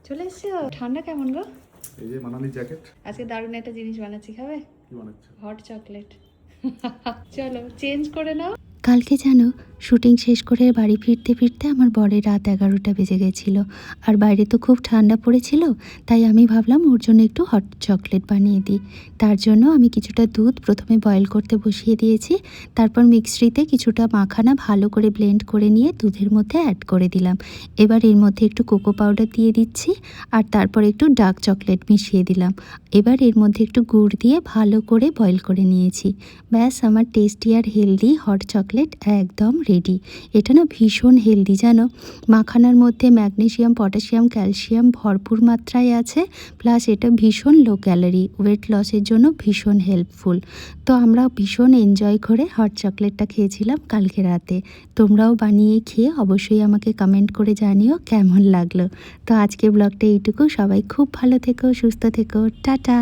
চলে এসছো? ঠান্ডা কেমন গো? এই যে মানালি জ্যাকেট। আজকে দারুণ একটা জিনিস বানাচ্ছি, খাবে? কি বানাচ্ছ? Hot chocolate. চলো চেঞ্জ করে নাও। কালকে জানো, শুটিং শেষ করে বাড়ি ফিরতে ফিরতে আমার বরের রাত 11টা বেজে গেছিলো। আর বাইরে তো খুব ঠান্ডা পড়েছিল, তাই আমি ভাবলাম ওর জন্য একটু হট চকলেট বানিয়ে দিই। তার জন্য আমি কিছুটা দুধ প্রথমে বয়েল করতে বসিয়ে দিয়েছি। তারপর মিক্সিতে কিছুটা মাখানা ভালো করে ব্লেন্ড করে নিয়ে দুধের মধ্যে অ্যাড করে দিলাম। এবার এর মধ্যে একটু কোকো পাউডার দিয়ে দিচ্ছি, আর তারপর একটু ডার্ক চকলেট মিশিয়ে দিলাম। এবার এর মধ্যে একটু গুড় দিয়ে ভালো করে বয়েল করে নিয়েছি। ব্যাস, আমার টেস্টি আর হেলদি হট চকলেট একদম রেডি। এটা না ভীষণ হেলদি জানো, মাখানার মধ্যে ম্যাগনেসিয়াম, পটাশিয়াম, ক্যালসিয়াম ভরপুর মাত্রায় আছে। প্লাস এটা ভীষণ লো ক্যালোরি, ওয়েট লসের জন্য ভীষণ হেল্পফুল। তো আমরা ভীষণ এনজয় করে হট চকলেটটা খেয়েছিলাম কালকে রাতে। তোমরাও বানিয়ে খেয়ে অবশ্যই আমাকে কমেন্ট করে জানিও কেমন লাগলো। তো আজকের ব্লগটা এইটুকু। সবাই খুব ভালো থেকো, সুস্থ থেকো, টাটা।